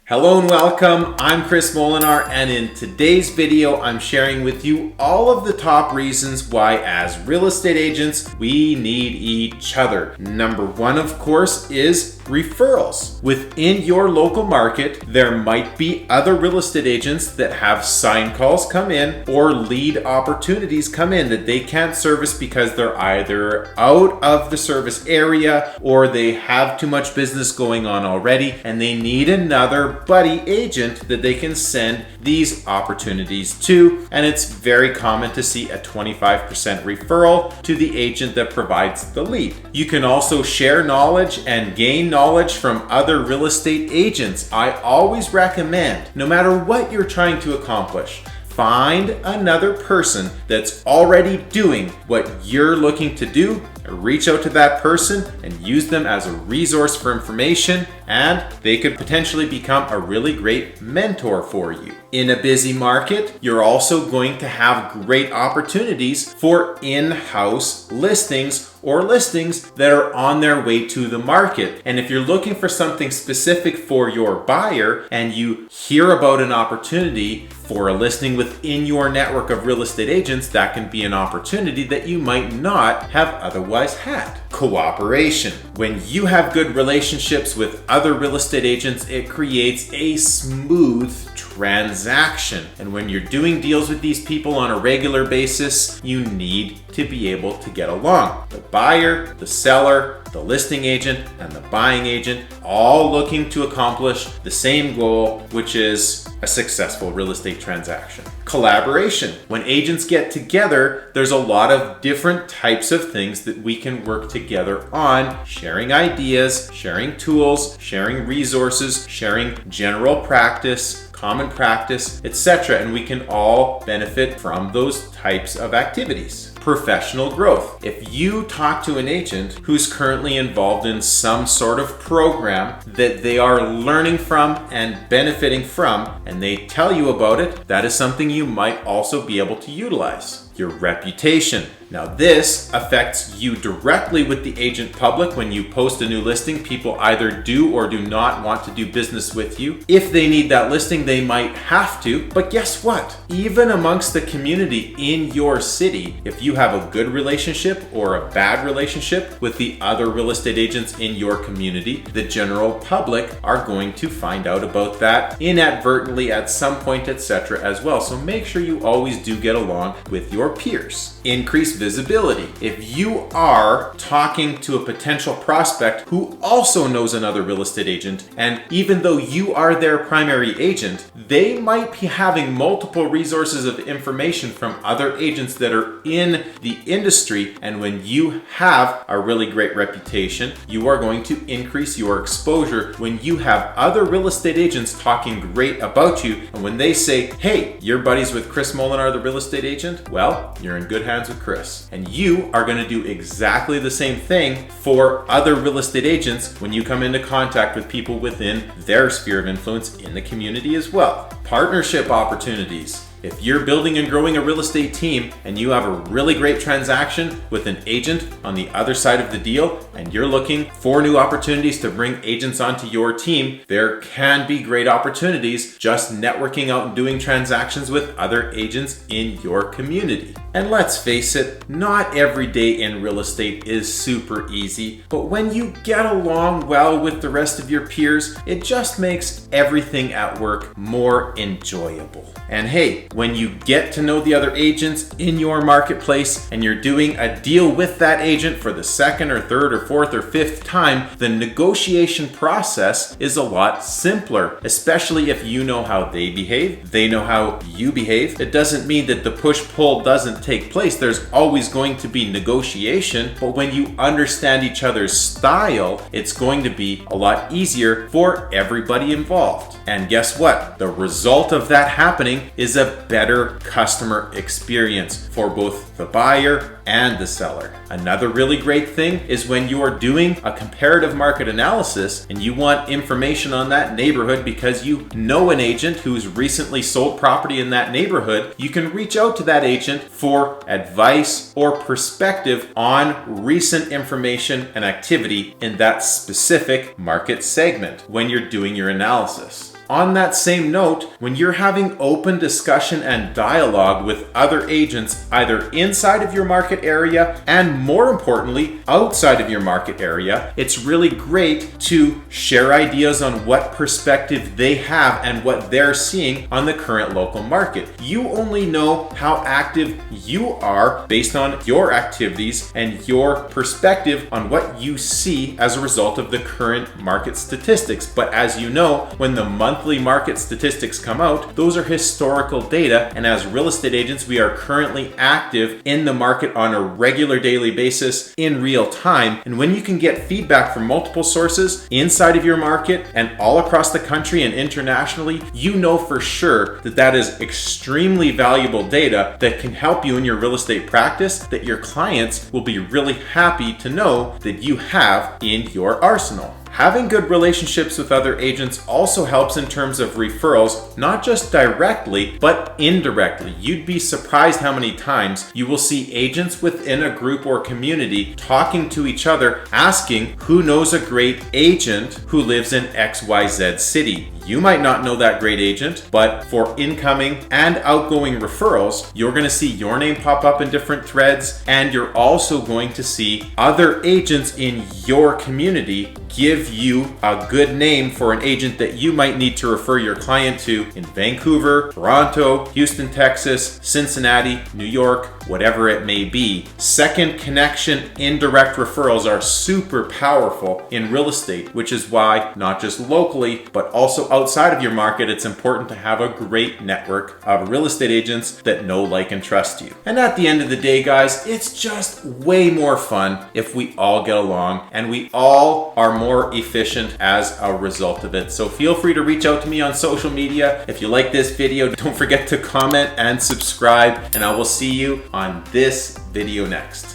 Hello and welcome, I'm Chris Molinar, and in today's video I'm sharing with you all of the top reasons why as real estate agents we need each other. Number one, of course, is referrals. Within your local market, there might be other real estate agents that have sign calls come in or lead opportunities come in that they can't service because they're either out of the service area or they have too much business going on already and they need another buddy agent that they can send these opportunities to. And it's very common to see a 25% referral to the agent that provides the lead. You can also share knowledge and gain knowledge from other real estate agents. I always recommend, no matter what you're trying to accomplish, find another person that's already doing what you're looking to do. Reach out to that person and use them as a resource for information, and they could potentially become a really great mentor for you. In a busy market, you're also going to have great opportunities for in-house listings or listings that are on their way to the market. And if you're looking for something specific for your buyer and you hear about an opportunity for a listing within your network of real estate agents, that can be an opportunity that you might not have otherwise had. Cooperation. When you have good relationships with other real estate agents, it creates a smooth transaction. And when you're doing deals with these people on a regular basis, you need to be able to get along. The buyer, the seller, the listing agent, and the buying agent all looking to accomplish the same goal, which is a successful real estate transaction. Collaboration. When agents get together, there's a lot of different types of things that we can work together on, sharing ideas, sharing tools, sharing resources, sharing general practice, common practice, etc. And we can all benefit from those types of activities. Professional growth. If you talk to an agent who's currently involved in some sort of program that they are learning from and benefiting from, and they tell you about it, that is something you might also be able to utilize. Your reputation. Now this affects you directly with the agent public. When you post a new listing, people either do or do not want to do business with you. If they need that listing, they might have to. But guess what? Even amongst the community in your city, if you have a good relationship or a bad relationship with the other real estate agents in your community, the general public are going to find out about that inadvertently at some point, etc. as well. So make sure you always do get along with your peers. Increase visibility. If you are talking to a potential prospect who also knows another real estate agent, and even though you are their primary agent, they might be having multiple resources of information from other agents that are in the industry, and when you have a really great reputation, you are going to increase your exposure when you have other real estate agents talking great about you. And when they say, hey, you're buddies with Chris Molinar, the real estate agent, well, you're in good hands with Chris. And you are going to do exactly the same thing for other real estate agents when you come into contact with people within their sphere of influence in the community as well. Partnership opportunities. If you're building and growing a real estate team and you have a really great transaction with an agent on the other side of the deal and you're looking for new opportunities to bring agents onto your team, there can be great opportunities just networking out and doing transactions with other agents in your community. And let's face it, not every day in real estate is super easy, but when you get along well with the rest of your peers, it just makes everything at work more enjoyable. And hey, when you get to know the other agents in your marketplace and you're doing a deal with that agent for the second or third or fourth or fifth time, the negotiation process is a lot simpler, especially if you know how they behave, they know how you behave. It doesn't mean that the push-pull doesn't take place. There's always going to be negotiation, but when you understand each other's style, it's going to be a lot easier for everybody involved. And guess what? The result of that happening is a better customer experience for both the buyer and the seller. Another really great thing is when you are doing a comparative market analysis and you want information on that neighborhood because you know an agent who's recently sold property in that neighborhood, you can reach out to that agent for advice or perspective on recent information and activity in that specific market segment when you're doing your analysis. On that same note, when you're having open discussion and dialogue with other agents, either inside of your market area and more importantly, outside of your market area, it's really great to share ideas on what perspective they have and what they're seeing on the current local market. You only know how active you are based on your activities and your perspective on what you see as a result of the current market statistics. But as you know, when the monthly market statistics come out, those are historical data, and as real estate agents, we are currently active in the market on a regular daily basis in real time. And when you can get feedback from multiple sources inside of your market and all across the country and internationally, you know for sure that that is extremely valuable data that can help you in your real estate practice, that your clients will be really happy to know that you have in your arsenal. Having good relationships with other agents also helps in terms of referrals, not just directly, but indirectly. You'd be surprised how many times you will see agents within a group or community talking to each other, asking who knows a great agent who lives in XYZ city. You might not know that great agent, but for incoming and outgoing referrals, you're going to see your name pop up in different threads, and you're also going to see other agents in your community give you a good name for an agent that you might need to refer your client to in Vancouver, Toronto, Houston, Texas, Cincinnati, New York, whatever it may be. Second connection indirect referrals are super powerful in real estate, which is why not just locally, but also outside of your market, it's important to have a great network of real estate agents that know, like, and trust you. And at the end of the day, guys, it's just way more fun if we all get along and we all are more efficient as a result of it. So feel free to reach out to me on social media. If you like this video, don't forget to comment and subscribe, and I will see you on this video next.